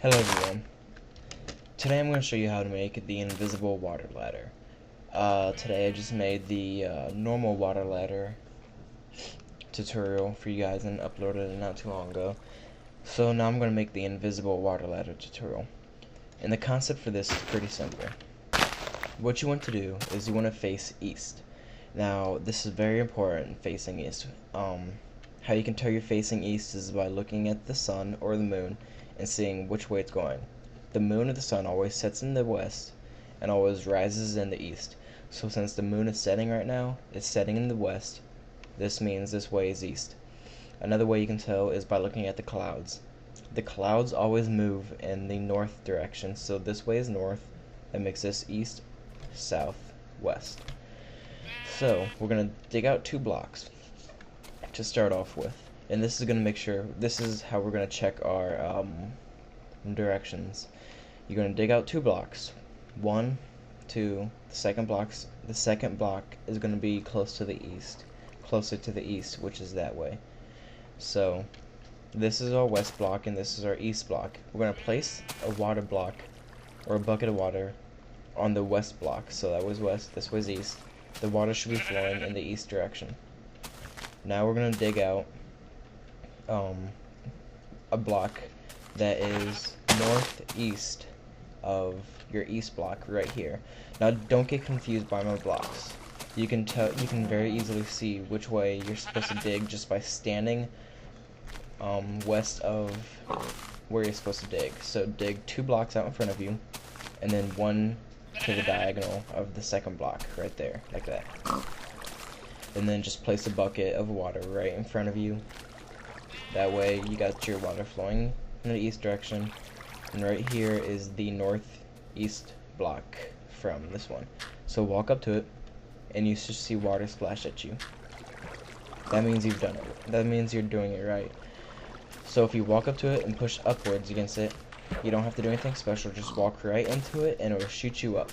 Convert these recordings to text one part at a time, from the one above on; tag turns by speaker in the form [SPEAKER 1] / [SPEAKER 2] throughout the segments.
[SPEAKER 1] Hello everyone. Today I'm going to show you how to make the invisible water ladder. Today I just made the normal water ladder tutorial for you guys and uploaded it not too long ago. So now I'm going to make the invisible water ladder tutorial. And the concept for this is pretty simple. What you want to do is you want to face east. Now this is very important, facing east. How you can tell you're facing east is by looking at the sun or the moon and seeing which way it's going. The moon or the sun always sets in the west and always rises in the east. So since the moon is setting right now, it's setting in the west. This means this way is east. Another way you can tell is by looking at the clouds. The clouds always move in the north direction, so this way is north. That makes this east, south, west. So we're going to dig out 2 blocks to start off with. And this is going to make sure, this is how we're going to check our directions. You're going to dig out 2 blocks. 1, 2, the second block is going to be closer to the east, which is that way. So this is our west block and this is our east block. We're going to place a water block or a bucket of water on the west block. So that was west, this was east. The water should be flowing in the east direction. Now we're going to dig out a block that is northeast of your east block right here. Now don't get confused by my blocks. You can very easily see which way you're supposed to dig just by standing west of where you're supposed to dig. So dig 2 blocks out in front of you and then 1 to the diagonal of the second block right there, like that. And then just place a bucket of water right in front of you. That way you got your water flowing in the east direction. And right here is the northeast block from this one. So walk up to it and you should see water splash at you. That means you've done it. That means you're doing it right. So if you walk up to it and push upwards against it, you don't have to do anything special, just walk right into it and it will shoot you up.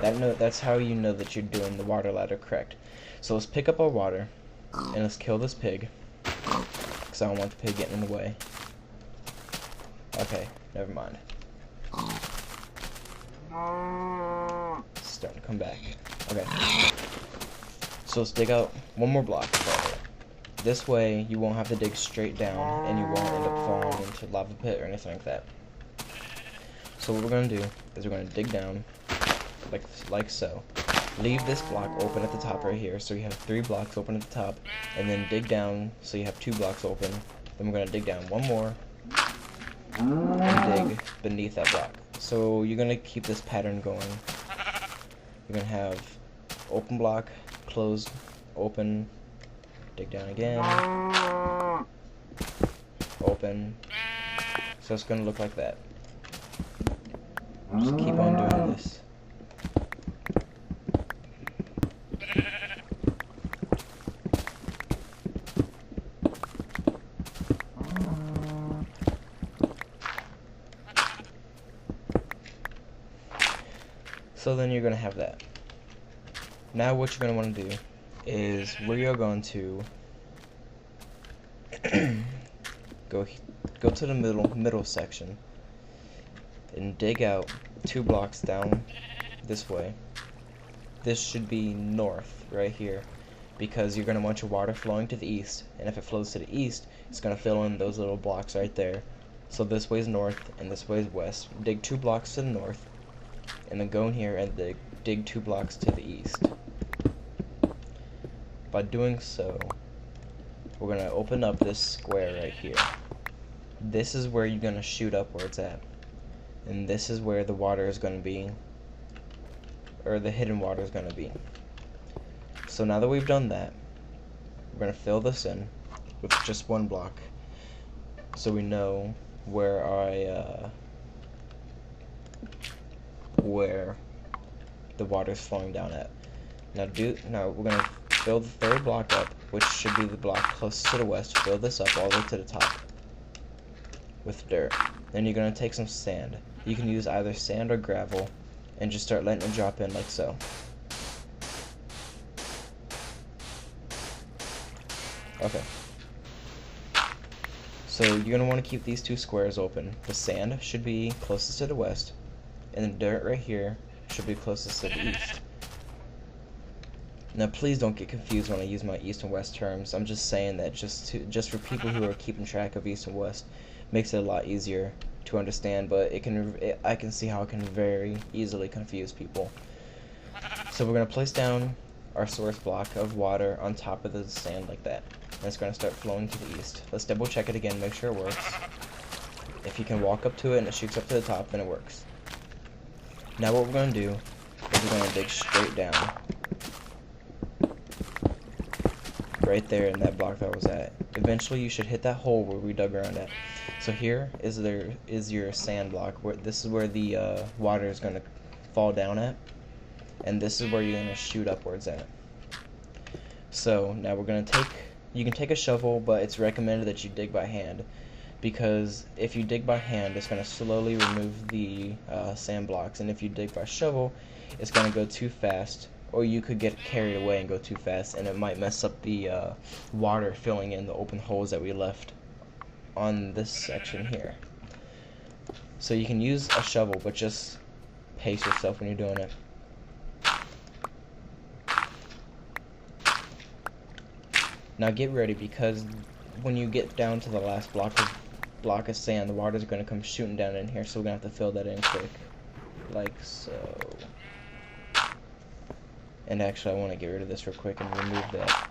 [SPEAKER 1] That's how you know that you're doing the water ladder correct. So let's pick up our water and let's kill this pig, because I don't want the pig getting in the way. Okay, never mind. It's starting to come back. Okay. So let's dig out 1 more block. This way you won't have to dig straight down and you won't end up falling into a lava pit or anything like that. So what we're going to do is we're going to dig down like so. Leave this block open at the top right here, so you have 3 blocks open at the top, and then dig down so you have 2 blocks open. Then we're going to dig down 1 more and dig beneath that block. So you're going to keep this pattern going. You're going to have open block, close, open, dig down again, open. So it's going to look like that. Just keep on doing this. So then you're going to have that. Now what you're going to want to do is we are going to go to the middle section and dig out 2 blocks down this way. This should be north right here, because you're going to want your water flowing to the east, and if it flows to the east, it's going to fill in those little blocks right there. So this way is north and this way is west. Dig 2 blocks to the north and then go in here and dig 2 blocks to the east. By doing so, we're going to open up this square right here. This is where you're going to shoot upwards at, and this is where the water is going to be, or the hidden water is going to be. So now that we've done that, we're going to fill this in with just 1 block, so we know where where the water is flowing down at. Now we're going to fill the 3rd block up, which should be the block closest to the west. Fill this up all the way to the top with dirt. Then you're going to take some sand. You can use either sand or gravel and just start letting it drop in like so. Okay. So you're going to want to keep these two squares open. The sand should be closest to the west, and the dirt right here should be closest to the east. Now please don't get confused when I use my east and west terms. I'm just saying that just for people who are keeping track of east and west, makes it a lot easier to understand, but I can see how it can very easily confuse people. So we're going to place down our source block of water on top of the sand like that. And it's going to start flowing to the east. Let's double check it again, make sure it works. If you can walk up to it and it shoots up to the top, then it works. Now what we're going to do is we're going to dig straight down. Right there in that block that I was at. Eventually you should hit that hole where we dug around at. So here is your sand block. This is where the water is going to fall down at. And this is where you're going to shoot upwards at. So now we're going to you can take a shovel, but it's recommended that you dig by hand, because if you dig by hand, it's going to slowly remove the sand blocks, and if you dig by shovel, it's going to go too fast, or you could get carried away and go too fast, and it might mess up the water filling in the open holes that we left on this section here. So you can use a shovel, but just pace yourself when you're doing it. Now get ready, because when you get down to the last block of sand, the water's going to come shooting down in here, so we're going to have to fill that in quick, like so. And actually I want to get rid of this real quick and remove that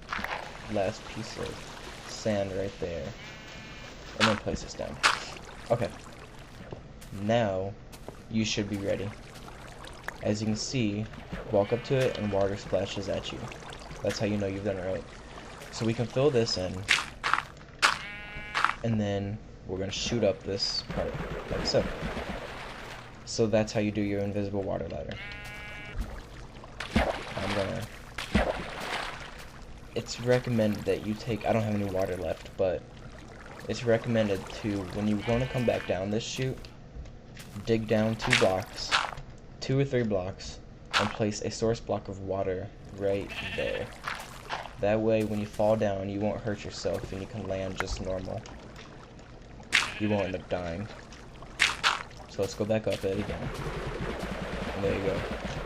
[SPEAKER 1] last piece of sand right there, and then place this down. Okay, now you should be ready. As you can see, walk up to it and water splashes at you. That's how you know you've done it right. So we can fill this in, and then we're going to shoot up this part, like so. So that's how you do your invisible water ladder. It's recommended that you take, I don't have any water left, but it's recommended to, when you're going to come back down this chute, dig down 2 or 3 blocks, and place a source block of water right there. That way, when you fall down, you won't hurt yourself and you can land just normal. You won't end up dying. So let's go back up it again. And there you go.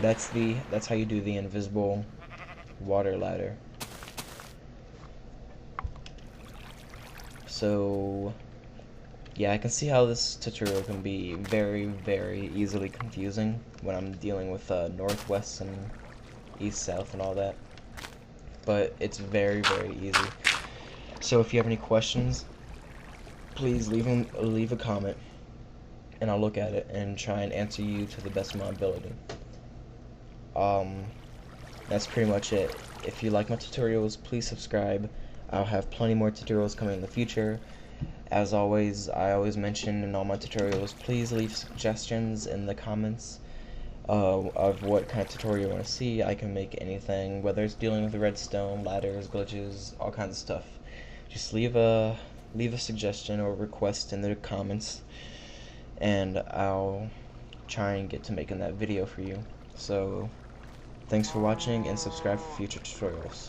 [SPEAKER 1] That's how you do the invisible water ladder. So yeah, I can see how this tutorial can be very, very easily confusing when I'm dealing with northwest and east-south and all that. But it's very, very easy. So if you have any questions, please leave a comment, and I'll look at it and try and answer you to the best of my ability. That's pretty much it. If you like my tutorials, please subscribe. I'll have plenty more tutorials coming in the future. As always, I always mention in all my tutorials, please leave suggestions in the comments of what kind of tutorial you want to see. I can make anything, whether it's dealing with redstone, ladders, glitches, all kinds of stuff. Just leave a suggestion or request in the comments, and I'll try and get to making that video for you. So thanks for watching, and subscribe for future tutorials.